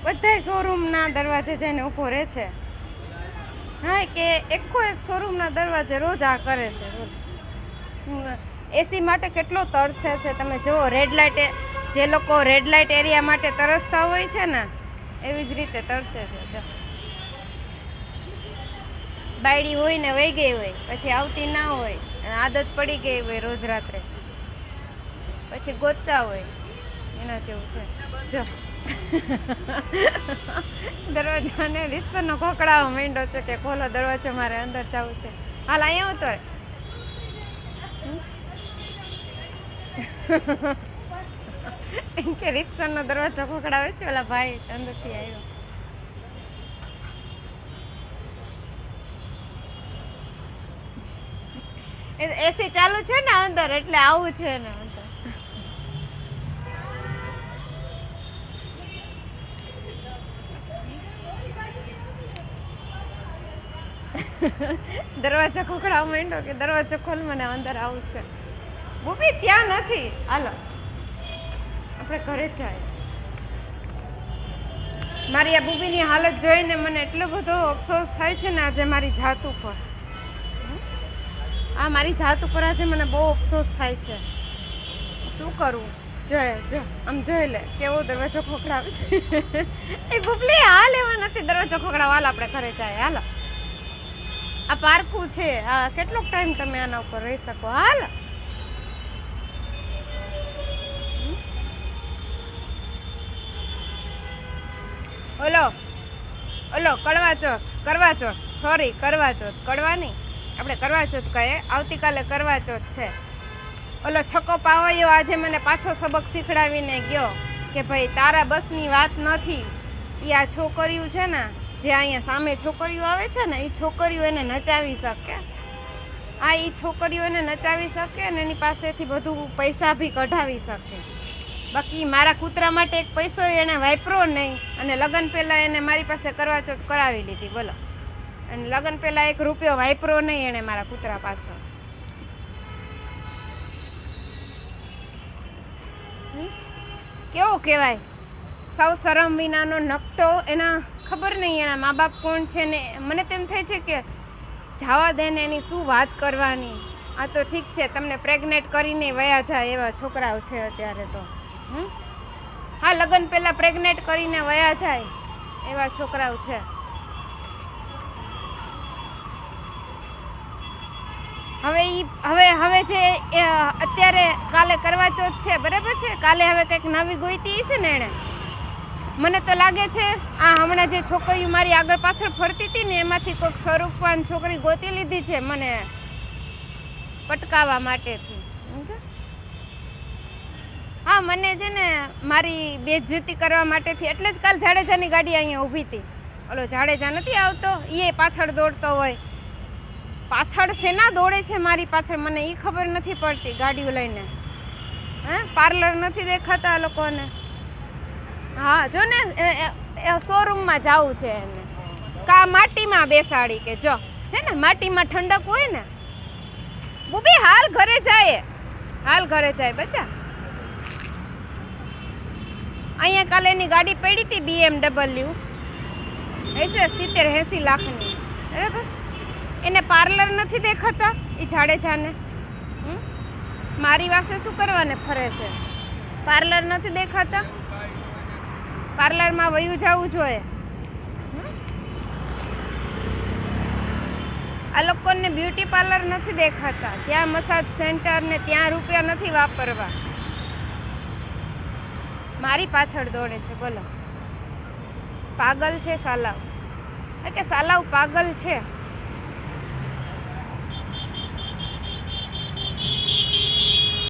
બધા શોરૂમના દરવાજે જઈને ઊભો રહે છે. હા, કે એકો એક શોરૂમના દરવાજે રોજ આ કરે છે. રોજ એસી માટે કેટલો તરસે છે તમે જુઓ. રેડ લાઇટ, જે લોકો રેડ લાઇટ એરિયા માટે તરસતા હોય છે ને, એવી જ રીતે તરસે છે. જો બાયડી હોય ને વહી ગઈ હોય, પછી આવતી ના હોય, આદત પડી ગઈ હોય રોજ રાત્રે, પછી ગોતતા હોય, એના જેવું છે. જો દરવાજાને રીતસરનો ખોખડાવા માંડ્યો છે કે ખોલો દરવાજો, મારે અંદર જવું છે. હાલ અહીંયા ઉતર. એમ કે રીતસરનો દરવાજો ખોખડાવે છે. ઓલા ભાઈ અંદરથી આવ્યો. એસી ચાલુ છે ને અંદર, એટલે આવું છે ને અંદર. દરવાજો ખોખડાવા માંડ્યો કે દરવાજો ખોલ, મને અંદર આવું છે. બુબી ત્યાં નથી, હાલો આપણે ઘરે જાય. મારી આ બુબીની હાલત જોઈને મને એટલો બધો અફસોસ થાય છે ને આજે મારી જાત ઉપર. આ મારી જાત ઉપર આજે મને બહુ અફસોસ થાય છે. શું કરવું? જોયે જો આમ જોઈ લે કેવો દરવાજો ખોખડાવે છે. એ બુબલી હાલ એવા નથી દરવાજો ખોખડાવા. હાલ આપણે ઘરે જાય. હાલો, આ પારકું છે. આ કેટલોક ટાઈમ તમે આના ઉપર રહી શકો. હાલ ઓલો કરવા ચોથ, સોરી કરવા ચોથ, કડવા નહીં, આપણે કરવા ચોથ કહીએ. આવતીકાલે કરવા ચોથ છે. ઓલો છકો પાવૈયો આજે મને પાછો સબક શીખડાવીને ગયો કે ભાઈ તારા બસની વાત નથી. એ આ છોકરીઓ છે ને, જે અહીંયા સામે છોકરીઓ આવે છે ને, એ છોકરીઓ એને નચાવી શકે. આ એ છોકરીઓ એને નચાવી શકે અને એની પાસેથી બધું પૈસા બી કઢાવી શકે. બાકી મારા કૂતરા માટે એક પૈસો એને વાપરો નહીં, અને લગ્ન પહેલાં એને મારી પાસે કરવા ચોથ કરાવી લીધી. બોલો, અને લગ્ન પહેલાં 1 રૂપિયો વાપરો નહીં એને મારા કૂતરા પાછળ. કેવો કહેવાય, સૌ શરમ વિનાનો નકટો. એના ખબર નહીં એના મા બાપ કોણ છે ને. મને તેમ થાય છે કે જવા દે ને, એની શું વાત કરવાની. આ તો ઠીક છે, તમને પ્રેગ્નેટ કરીને વયા જાય એવા છોકરાઓ છે અત્યારે તો. હા, લગ્ન પહેલાં પ્રેગ્નેટ કરીને વયા જાય એવા છોકરાઓ છે. હવે જે અત્યારે કાલે કરવા ચોથ છે, બરાબર છે, કાલે હવે કંઈક નવી ગોઈતી છે ને એણે. મને તો લાગે છે આ હમણાં જે છોકરીઓ મારી આગળ પાછળ ફરતી હતી ને, એમાંથી કોઈક સ્વરૂપવાન છોકરી ગોતી લીધી છે મને પટકાવવા માટેથી. હા, મને છે ને મારી બેઇજ્જતી કરવા માટેથી. એટલે જ કાલ જાડેજાની ગાડી અહીંયા ઊભી હતી. ઓલો જાડેજા નથી આવતો, એ પાછળ દોડતો હોય. પાછળ શેના દોડે છે મારી પાછળ, મને એ ખબર નથી પડતી. ગાડીઓ લઈને પાર્લર નથી દેખાતા લોકોને. હા, જો ને શોરૂમમાં જવું છે એને, કા માટીમાં બેસાડી કે જો છે ને માટીમાં ઠંડક હોય ને. બુબી હાલ ઘરે જાય, હાલ ઘરે જાય બચ્ચા. અહીંયા કાલે એની ગાડી પડી હતી BMW, હશે 70-80 લાખની, બરાબર. એને પાર્લર નથી દેખાતા એ જાડેજાને. મારી પાસે શું કરવાને ફરે છે? પાર્લર નથી દેખાતા? પાર્લરમાં વયું જવું જોઈએ. આ લોકોને બ્યુટી પાર્લર નથી દેખાતા, ત્યાં મસાજ સેન્ટર ને ત્યાં રૂપિયા નથી વાપરવા. મારી પાછળ દોડે છે. બોલો, પાગલ છે સાલાવ. કે સાલાવ પાગલ છે.